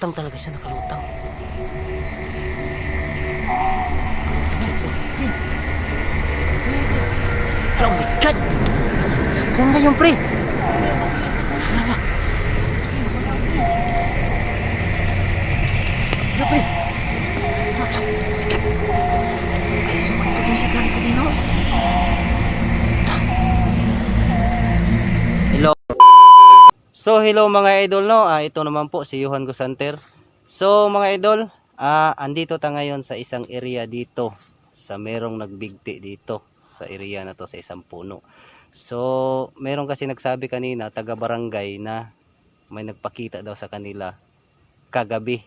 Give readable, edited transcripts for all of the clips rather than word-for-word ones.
Nakalutang talaga siya, nakalutang. Oh my God! Saan nga yung pre? Hala. Hala pre. Ay, sa mga ito yung siya galing kanino. Hello. So hello mga idol no. Ito naman po si Johan Gusanter. So mga idol, andito tayo ngayon sa isang area dito sa merong nagbigti dito sa area na to sa isang puno. So meron kasi nagsabi kanina taga barangay na may nagpakita daw sa kanila kagabi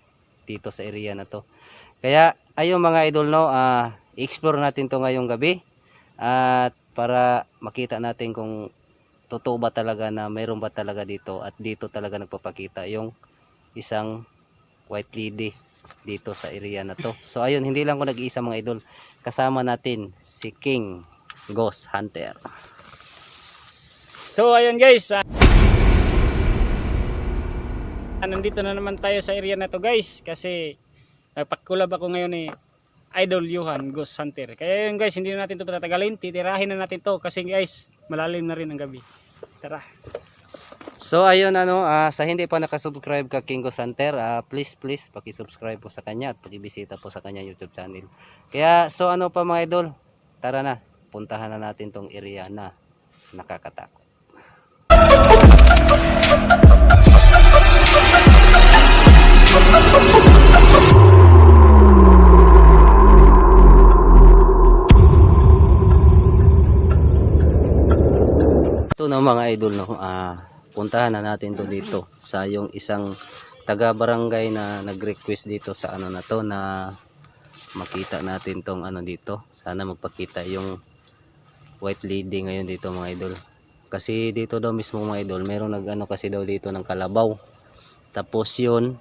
dito sa area na to. Kaya ayun mga idol no, i-explore natin to ngayong gabi at para makita natin kung totoo ba talaga na mayroon ba talaga dito at dito talaga nagpapakita yung isang white lady dito sa area na to. So ayun, hindi lang ko nag-iisa mga idol, kasama natin si King Ghost Hunter. So ayun guys, nandito na naman tayo sa area na to guys, kasi nagpakulab ako ngayon ni Idol Johan Ghost Hunter. Kaya yun guys, hindi na natin ito patatagalin, titirahin na natin to kasi guys malalim na rin ang gabi. Tara. So ayun sa hindi pa nakasubscribe ka King Ghost Hunter, please paki-subscribe po sa kanya at paki-bisita po sa kanya YouTube channel. Kaya so ano pa mga idol, tara na, puntahan na natin tong area na nakakatakot. Ito na mga idol no, puntahan na natin to dito sa yung isang taga barangay na nag-request dito sa ano na to na makita natin tong ano dito. Sana magpakita yung white lady ngayon dito mga idol. Kasi dito daw mismo mga idol, meron nag-ano kasi daw dito ng kalabaw. Tapos yun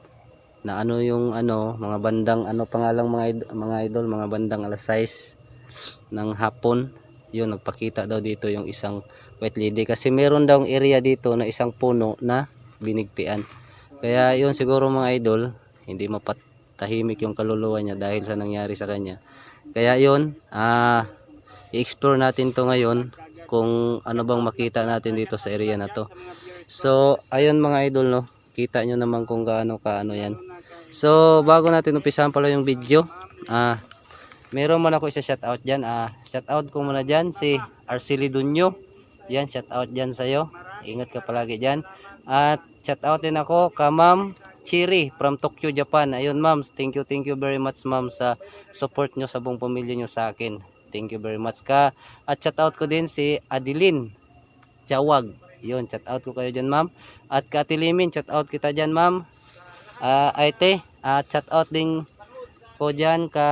na ano yung ano mga bandang ano pangalang mga idol, mga bandang alas 6 ng hapon, yun nagpakita daw dito yung isang white lady kasi meron daw area dito na isang puno na binigpian. Kaya yun siguro mga idol, hindi mapatahimik yung kaluluwa niya dahil sa nangyari sa kanya. Kaya yun, i-explore natin to ngayon kung ano bang makita natin dito sa area na to. So ayun mga idol no, kita nyo naman kung gaano kaano yan. So bago natin umpisahan pala yung video, meron man ako isa shoutout dyan. Shoutout ko muna dyan si Arceli Dunyo. Yan, shout out dyan sa'yo. Ingat ka palagi dyan. At shout out din ako ka Ma'am Chiri from Tokyo, Japan. Ayun ma'am, thank you very much ma'am sa support nyo sa buong pamilya nyo sa akin. Thank you very much ka. At shout out ko din si Adeline Jawag. Yun, shout out ko kayo dyan ma'am. At ka Tilimin, shout out kita dyan ma'am. Aite, shout out din ko dyan ka...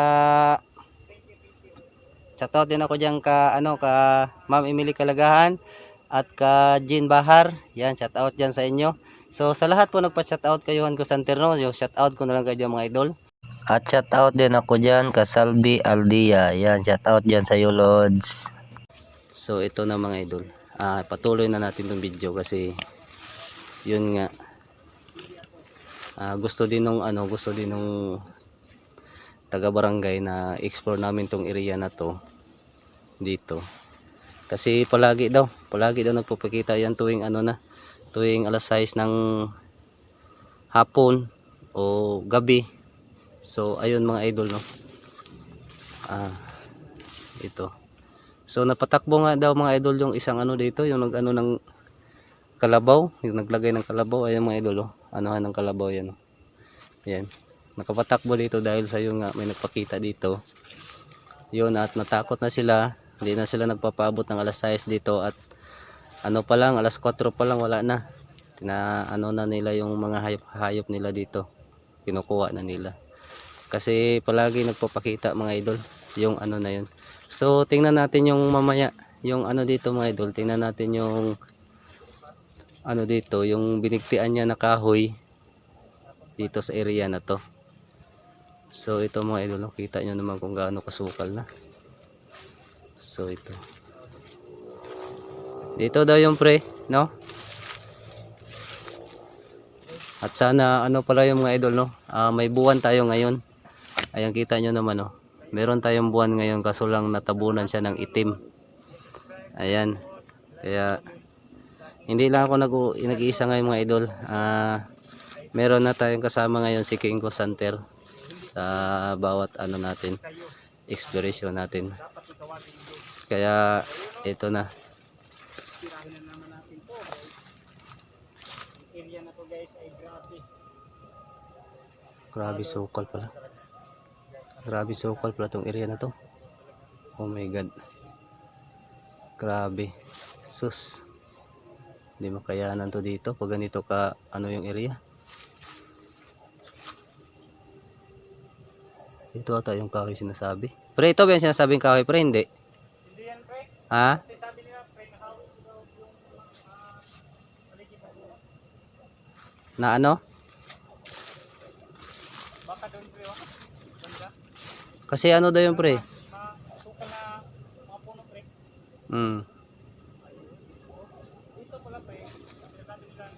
Shoutout din ako diyan ka Ma'am Emily Kalagahan at ka Jean Bahar. Yan, shoutout diyan sa inyo. So sa lahat po nagpa-shoutout kayo Johan Gusanter no, yung shoutout ko na lang kayo mga idol. At shoutout din ako diyan ka Salvi Aldia. Yan, shoutout diyan sa iyo Lods. So ito na mga idol. Patuloy na natin tong video kasi yun nga. Gusto din nung taga barangay na explore namin tong area na to dito kasi palagi daw nagpapakita yan tuwing tuwing alas 6 ng hapon o gabi. So ayun mga idol no, ito so napatakbo nga daw mga idol yung isang dito, yung ng kalabaw, yung naglagay ng kalabaw. Ayun mga idol anuhan ng kalabaw yan yan, nakapatakbo dito dahil sa yung may nagpakita dito yun at natakot na sila. Hindi na sila nagpapaabot ng alas 6 dito at pa lang alas 4 pa lang wala na na nila yung mga hayop nila dito, kinukuha na nila kasi palagi nagpapakita mga idol yung na yun. So tingnan natin yung mamaya yung dito mga idol, tingnan natin yung dito yung binigtian niya na kahoy dito sa area na to. So ito mga idol, kita nyo naman kung gaano kasukal na. So ito dito daw yung pre no, At sana ano pala yung mga idol, no? May buwan tayo ngayon. Ayan, kita nyo naman, no? Meron tayong buwan ngayon kaso lang natabunan siya ng itim. Ayan. Kaya hindi lang ako nag-iisa ngayon mga idol. Meron na tayong kasama ngayon si King Hunter sa bawat ano natin, exploration natin. Kaya ito na. Tirahin na naman natin to. Area na to guys ay grabe. Grabe sukal pala. Grabe sukal pala tong area na to. Oh my god. Grabe. Sus. Hindi makayanan to dito pag ganito ka ano yung area. Ito ata yung kahoy sinasabi. Pre, ito ba yung sinasabing kahoy? Pre, hindi. Hindi yan pre. Ha? Kasi sabi nila pre nakawin daw yung paligid ng buwan. Na ano? Baka doon pre oh. Banda. Kasi ano daw yung pre? Masukal na mga puno pre. Dito pala pre. Sabi nila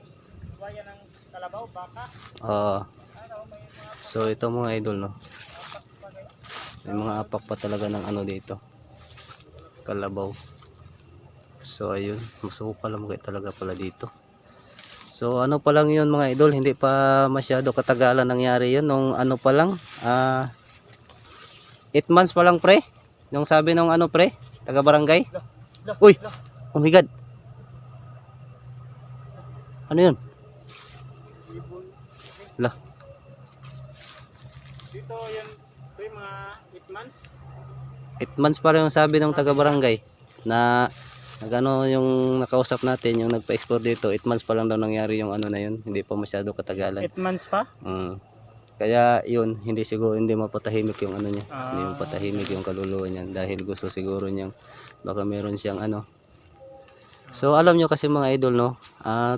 buwaya ng kalabaw, baka. Oo. Ano may mga So ito mga idol, no. apak pa guys. May mga apak pa talaga ng ano dito. Kalabaw. So ayun, masukal lang talaga pala dito. So ano pa lang yun mga idol, hindi pa masyado katagalan nangyari yun. Nung ano pa lang, 8 months pa lang pre. Nung sabi nung ano pre, taga barangay. Uy, oh my god. Ano yun? Ibon. Lah, Dito yun pre mga 8 months. 8 months pa rin yung sabi ng taga barangay na nagano yung nakausap natin, yung nagpa-explore dito. 8 months pa lang daw nangyari yung ano na yun, hindi pa masyado katagalan. 8 months pa? Kaya yun, hindi siguro, hindi mapatahimik yung ano niya, Ah. hindi mapatahimik yung kaluluwa niya dahil gusto siguro niyang baka meron siyang ano. So alam nyo kasi mga idol, no,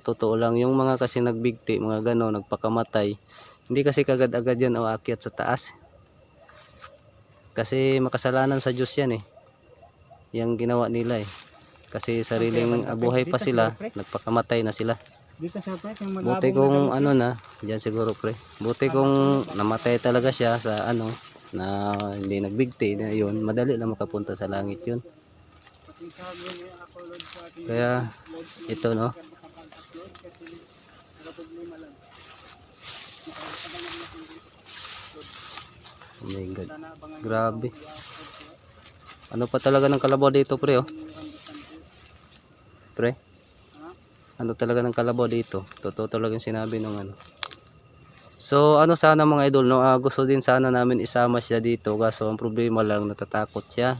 totoo lang yung mga kasi nagbigti, mga gano, nagpakamatay, hindi kasi kagad-agad yan o aakyat sa taas. Kasi makasalanan sa Diyos yan yung ginawa nila kasi sariling buhay pa sila, nagpakamatay na sila. Dito siya pre, yung Buti kung ano na, diyan siguro pre. Buti kung namatay talaga siya sa ano, na hindi nagbigti na yun, madali lang makapunta sa langit yun. Kaya ito, no. Oh my god. Grabe. Ano pa talaga ng kalabaw dito pre oh. Pre. Ano talaga ng kalabaw dito? Totoo talaga yung sinabi ng ano. So ano sana mga idol, no, gusto din sana namin isama siya dito kaso ang problema lang natatakot siya.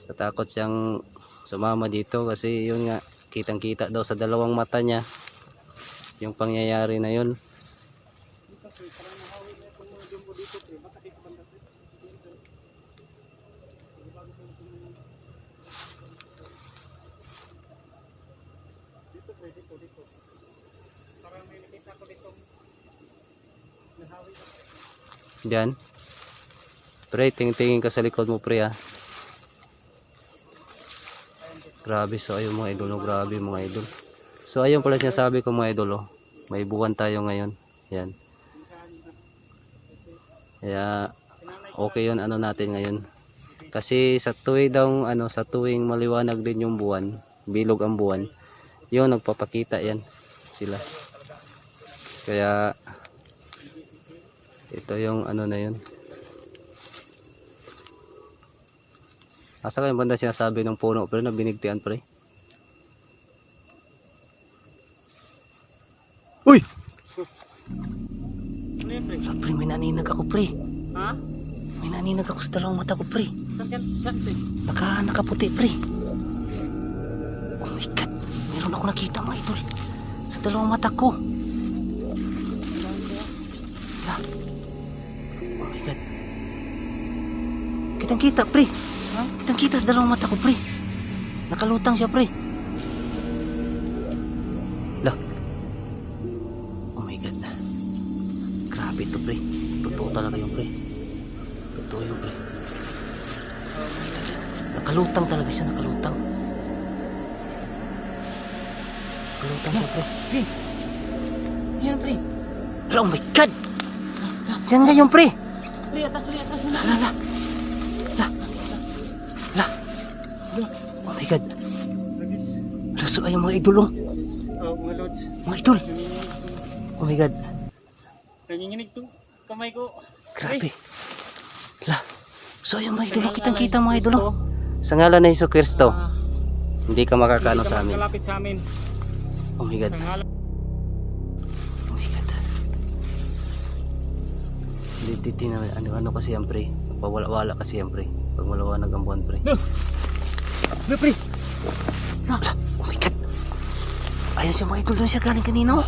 Natatakot siyang sumama dito kasi yun nga, kitang-kita daw sa dalawang mata niya yung pangyayari na yun. Dito. Parang may nakita ko dito. Nahawi. Diyan. Pre, tingin-tingin ka sa likod mo pre ha. Grabe, so ayun mga idol, no, grabe mga idol. So ayun pala sinasabi ko mga idol, oh. May buwan tayo ngayon. Yan. Kaya okay yun ano natin ngayon. Kasi sa tuwing daw ano, sa tuwing maliwanag din yung buwan, bilog ang buwan, yun nagpapakita yan sila. Kaya ito yung ano na yun. Asa kayong banda sinasabi ng puno pero na binigtian pre? Uy! Ano yan pre? Pre, may naninag ako pre. Ha? May naninag ako sa dalawang mata ko pre. Saan pre? Nakaputi pre. Oh my god, meron ako nakita mga idol sa dalawang mata ko. Lah. Oh my god, kitang kita pre. Ha? Kitang kita sa dalawang mata ko pre. Nakalutang siya pre. Lah. Oh my god, grabe ito pre. Totoo talaga yung pre. Totoo yung pre. Nakalutang talaga siya, nakalutang. Nakalutang siya pre. Yan pre. Oh my God! Yan nga yung pre! Pre, atas mo na. Oh my God! Guys. So ayun mga idol, oh. Oh, mga lods. Mga idol! Oh my God! Nanginginig to. Kamay ko. Grabe! So ayun mga idol, oh. Kitang-kita mga idol, oh. Sa ngalan na Hesus Kristo, hindi ka makakaano sa amin. Kalapit sa amin. Oh my God! Sa ngalan. Oh my God! Hindi na ano kasi yan pre. Pawala-wala kasi yan pre. Pag malawanag ang buwan pre. Pre. Oh my God! Ayan siya mga idol, doon siya galing kanina, oh.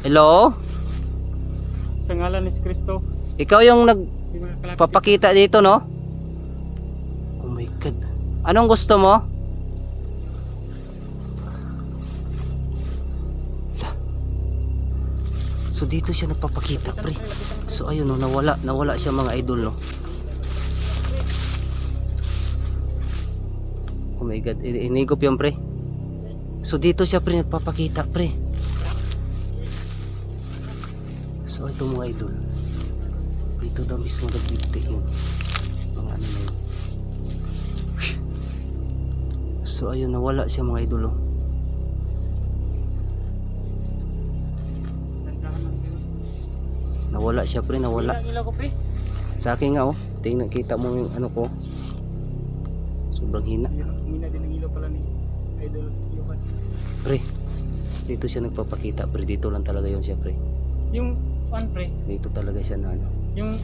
Hello? Sa ngalan ni Kristo. Ikaw yung Di ba kalapit? nagpapakita dito, no? Oh my God! Anong gusto mo? So dito siya nagpapakita pre. So ayun, no, nawala siya mga idol, no. Oh my God, inigop yan pre. So dito siya pre nagpapakita pre. So ito mga idol, dito daw mismo nagbibigay yung mga ano na yun. So ayun, nawala siya mga idol, oh. Nawala siya pre, nawala. Ilaw ko pre. Sa akin nga, oh. Tingnan, kita mo yung ano ko. Sobrang hina. Humina din ang ilaw pala ni Idol Johan. Pre, dito siya nagpapakita pre. Dito lang talaga yun siya pre. Yung pre, Dito talaga siya na ano. yung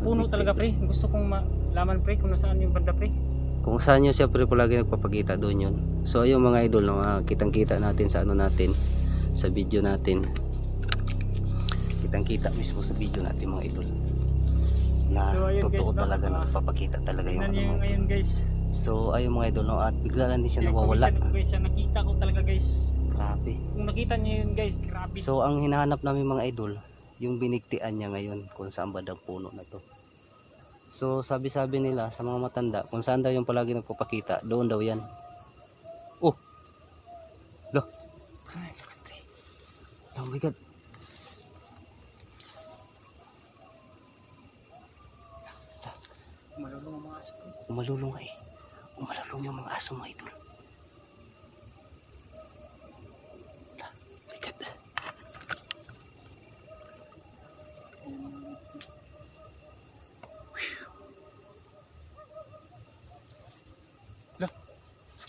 puno talaga pre. Gusto kong malaman pre kung nasaan yung banda pre. Kung saan yun siya pre, palagi nagpapakita doon yun. So ayun mga idol, no, kitang kita natin sa ano natin, sa video natin. Kitang kita mismo sa video natin mga idol. Na So, ayun, totoo guys, no? talaga, nagpapakita talaga yung Tingnan ano niyo yung mga idol. ngayon guys. So ayun mga idol, no, at bigla lang din siya Yung nawawala. guys, siya nakita ko talaga guys. Grabe. Kung nakita niyo yun guys, grabe. So ang hinahanap namin mga idol, yung binigtian niya ngayon kung saan ba daw puno na to. So sabi-sabi nila sa mga matanda, kung saan daw yung palagi nagpapakita, doon daw yan. Oh! Lo! Oh my God! Malulong ang mga aso. Umalulong eh. Umalalong yung mga aso mga idol. Oh my God!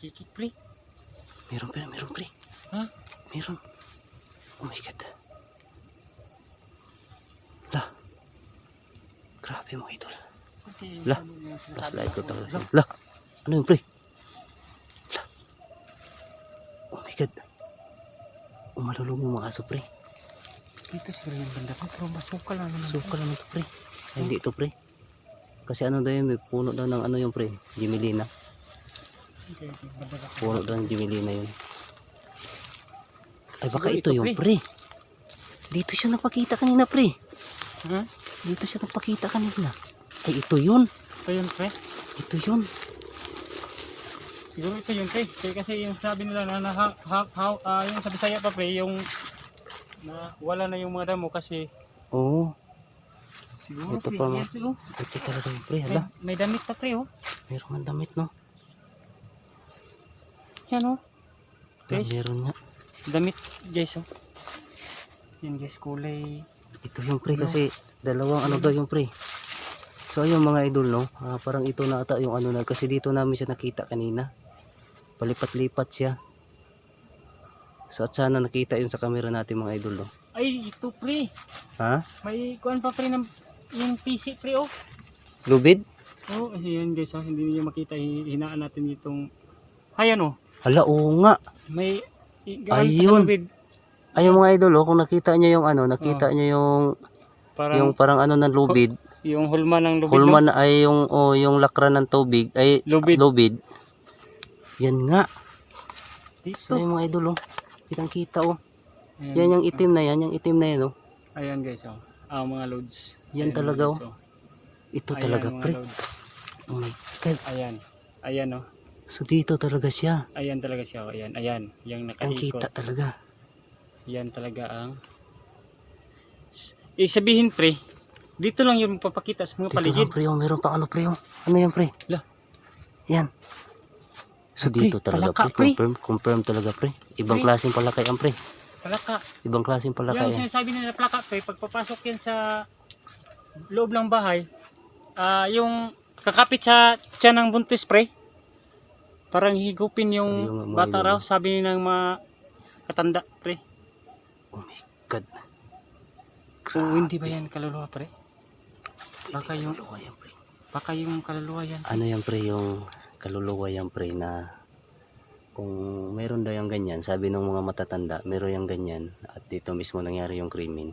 Kikik pre. Meron pre. Ha? Meron. Oh my God. Lah. Grabe mga idol. Lah. Flashlight ko talaga siya. Lah. Ano yung pre? Lah. Oh my God. Umalulong yung mga aso pre. Dito siguro yung banda ko. Pero masukal lang naman. Suka lang ito pre. Ay, hindi ito pre. Kasi ano daw yun, may puno daw ng ano yung pre. Jimelina. Okay, banda ka. Puno daw ng Jimelina yun. Ay baka Siguro ito ito, yung pre. pre. Dito siya napakita kanina pre. Ha? Dito siya napakita kanina. Ay ito yun. Ito yun pre. Ito yun. Siguro ito yun pre. Kasi yung sabi nila na yung sa Bisaya pa pre, yung na wala na yung mga damo kasi Oo. siguro Ito pre, pa, yan, pre, oh. Ito talaga yung pre. Hala. May damit pa pre oh. Meron nga damit no. Yan oh. Ah, Guys, meron nga. damit guys oh. Yan guys, kulay. Ito yung pre kasi dalawang ano daw yung pre. So ayun mga idol no. Parang ito na ata yung ano na. Kasi dito namin siya nakita kanina. Palipat-lipat siya. So at sana nakita yun sa camera natin mga idol no. Ay, ito pre. Ha? May kuan pa pre ng yung PC pre oh. Lubid? Oh, ayan guys oh. Hindi niyo makita, hinaan natin itong ayan oh. Hala oo nga. May Ayun. Ayun. Ayun mga idol oh. Kung nakita nyo yung ano. Nakita nyo yung parang ano ng lubid. Yung hulma ng lubid. Hulma na ay yung lakran ng tubig ay lubid. Yan nga. Dito. So yung mga idol oh. Kitang kita oh. Ayan. Yan yung itim na yan. Yung itim na yan oh. Ayan guys oh. Mga loads. Yan Ayan, talaga loads, oh. Ito Ayan, talaga mga pre. loads. Oh my God. Ayan. Ayan oh. So dito talaga siya. Ayan talaga siya. Ayan, ayan. Yung Ang kita nakaikot. talaga. Yan talaga ang... sabihin pre, dito lang yung papakita sa mga Dito paligid. lang pre, oh, meron pa ano pre, oh. Ano yan pre? Lah. Yan. So Pre, dito talaga palaka, pre, pre. confirm talaga pre. Ibang Pre. klaseng palakay ang pre. Palaka. Ibang klaseng palakay. Yung sinasabi nila plaka pre, pagpapasok yan sa loob ng bahay, yung kakapit sa tiyan ng buntis pre, parang higupin yung So, yung mga bata idol. raw, sabi ng mga katanda pre. Oh my God. Kung hindi ba yan kaluluwa pre? Baka yung Kaluluwa yan pre. baka yung kaluluwa yan. Ano yan pre, yung kaluluwa yan pre na kung meron daw yung ganyan, sabi ng mga matatanda, meron yung ganyan at dito mismo nangyari yung krimen.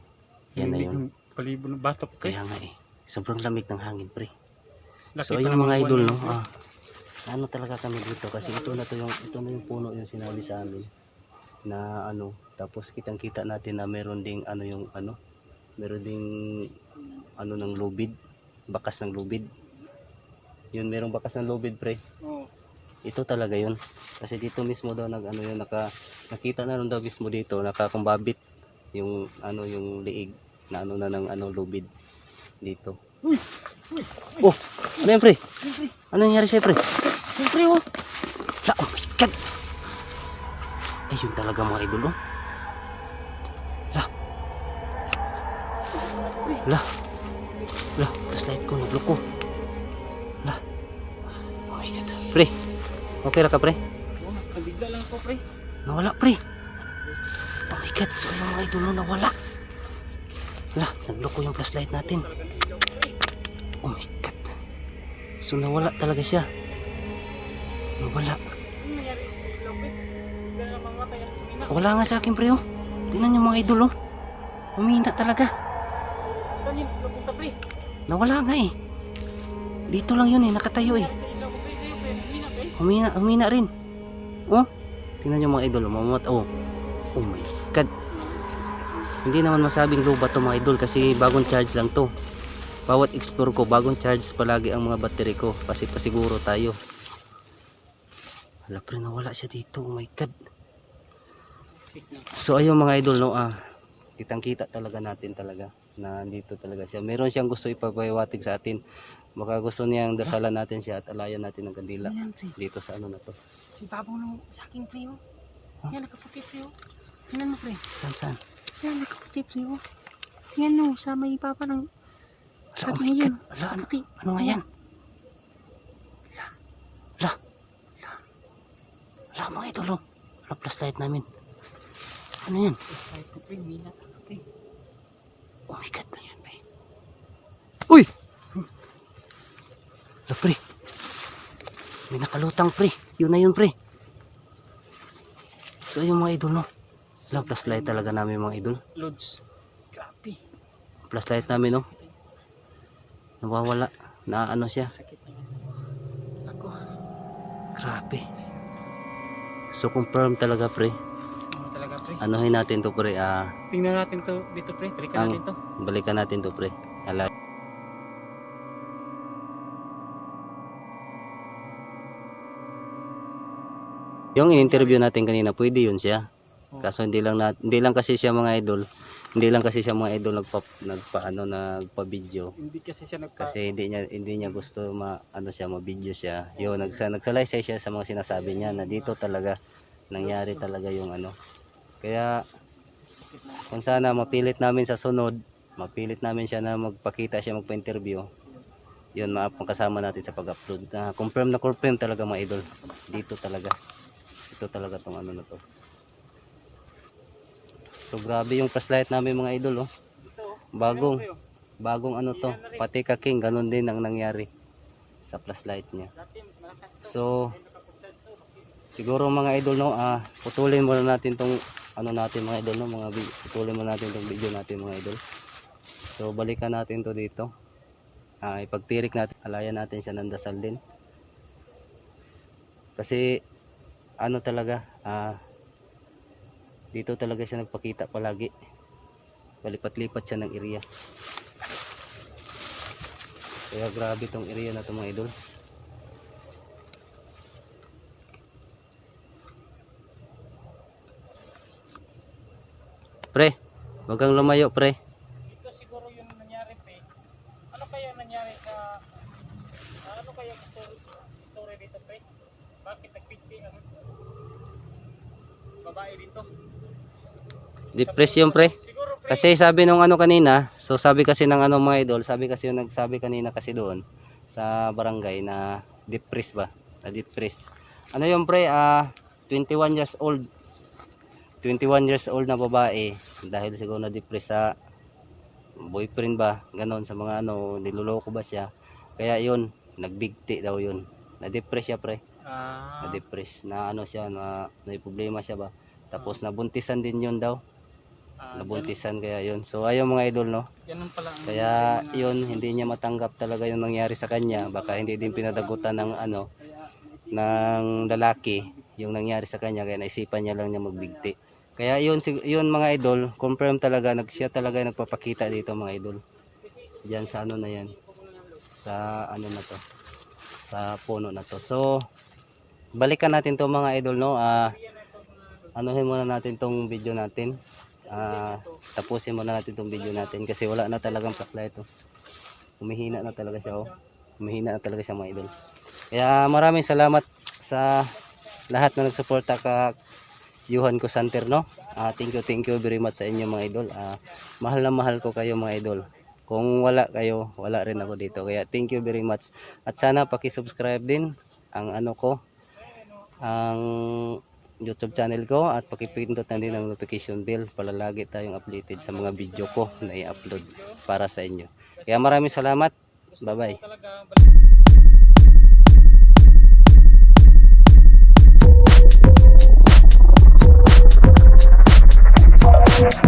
Yan na yun. Palibo ng batok pre. Kaya nga eh, sobrang lamig ng hangin pre. Laki So pa ayun ng mga buwan idol yan, no, pre. ano talaga kami dito kasi ito na yung puno yung sinabi sa amin na ano, tapos kitang-kita natin na meron ding ano yung ano, meron ding ano ng lubid, bakas ng lubid. Yun, merong bakas ng lubid pre. Oo. Ito talaga yun. Kasi dito mismo daw nag ano yun, nakita na nun daw mismo dito, nakakumbabit yung ano yung liig na ano na ng ano lubid dito. Oh, ano yan pre? Ano nangyari sa'yo pre? Siyempre oh. La, oh my God. Ayun talaga mga idol oh. La. La. La, flashlight ko, nablok ko. La. Oh my God. Pre, okay ra ka pre? Oh, nabigla lang ako pre. Nawala pre. Oh my God, so yung mga idol no, nawala. La, nablok ko yung flashlight natin. Oh my God. So nawala talaga siya. Nawala. Ano nangyari? Bigla pre. Bigla na mamatay ang ina. Wala nga sa akin pre oh. Tingnan yung mga idol oh. Humina talaga. Saan yun? Napunta pre? Nawala nga eh. Dito lang yun eh, nakatayo eh. Sa ilaw ko pre. Sa'yo pre. Hina pre. Humina rin. Oh, tingnan yung mga idol oh. Oh. Oh my God. Hindi naman masabing low ba to mga idol kasi bagong charge lang to. Bawat explore ko, bagong charge palagi ang mga battery ko. Kasi pasiguro tayo. Hala pre, nawala siya dito. Oh my God. So ayun mga idol no, kitang kita talaga natin talaga na dito talaga siya. Meron siyang gusto ipagpahiwatig sa atin. Baka gusto niyang dasalan natin siya at alayan natin ng kandila Ayan pre. dito sa ano na to. Si babaw ng sa aking pre oh. Yan nakaputi pre oh. Tingnan mo pre. Saan? Yan nakaputi pre oh. Yan no, sa may papa ng Hala, oh sabi my niya God. yun. Hala, ano, Puti. ano nga yan? Hala. Hala mga idol oh. Hala, flashlight namin. Ano yan? Ay ko pre, hina talaga pre. Oh my God. Ayan pre. Uy! Hala pre. May nakalutang pre. Yun na yun pre. So yung mga idol no. Hala, flashlight talaga namin mga idol. Loads. Grabe. Flashlight namin no. Nawawala. Na ano siya. Sakit na. Ako. Grabe. So confirm talaga pre. Ano talaga pre. Anuhin natin to pre. Tingnan natin to dito pre. Balikan natin to. Balikan natin to pre. Hala. Yung in-interview natin kanina, pwede yun siya. Kaso hindi lang kasi siya mga idol. Hindi lang kasi siya mga idol nagpa-video. Hindi kasi siya Kasi hindi niya gusto ma-video siya. Yo nagsalaysay siya sa mga sinasabi niya na dito talaga nangyari talaga yung ano. Kaya kung sana mapilit namin sa sunod, mapilit namin siya na magpakita siya magpa-interview. Yun, makasama natin sa pag-upload. Confirm talaga mga idol. Dito talaga. Ito talaga tong ano na to. So grabe yung flashlight namin mga idol oh. Bagong ano to. Pati kaking ganun din ang nangyari sa flashlight niya. So siguro mga idol no, putulin muna natin tong ano natin mga idol no, putulin muna natin tong video natin mga idol. So balikan natin to dito. Ipagtirik natin, alayan natin siya ng dasal din. Kasi ano talaga, dito talaga siya nagpakita palagi. Palipat-lipat siya ng area. Kaya grabe tong area na to mga idol. Pre, wag kang lumayo, pre. Ito siguro yung nangyari, pre. Ano kaya nangyari sa ano kaya ang story dito, pre? Bakit nagpiti ang babae dito? Depression, pre. Siguro, pre. Kasi sabi nung ano kanina, so sabi kasi ng ano mga idol, sabi kasi yung nagsabi kanina kasi doon sa barangay na depressed ba? Na depressed. Ano yung pre, 21 years old. 21 years old na babae dahil siguro na depressed sa boyfriend ba, ganon sa mga ano, niloloko ba siya. Kaya yun, nagbigti daw yun. Na-depress siya, pre. Na-depress na ano siya, na may problema siya ba. Tapos nabuntisan din yun daw. Nabuntisan kaya yun. So ayun mga idol, no. Ganun pala ang Kaya yun, hindi niya matanggap talaga yung nangyari sa kanya. Baka hindi din pinadagutan ng ano, ng lalaki yung nangyari sa kanya. Kaya naisipan niya lang niya magbigti. Kaya yun, yun mga idol, confirm talaga, siya talaga nagpapakita dito mga idol. Diyan sa ano na yan. Sa ano na to. Sa puno na to. So, balikan natin to mga idol, no. Anuhin muna natin tong video natin. Tapusin muna natin tong video natin kasi wala na talagang pakla ito. Humihina na talaga siya, oh. Humihina na talaga siya mga idol. Kaya maraming salamat sa lahat na nagsuporta ka Johan Ghost Hunter, no. Thank you very much sa inyo mga idol. Mahal na mahal ko kayo mga idol. Kung wala kayo, wala rin ako dito. Kaya thank you very much. At sana paki-subscribe din ang ano ko, ang YouTube channel ko, at pakipindot na din ang notification bell para lagi tayong updated sa mga video ko na i-upload para sa inyo. Kaya maraming salamat. Bye-bye. Talaga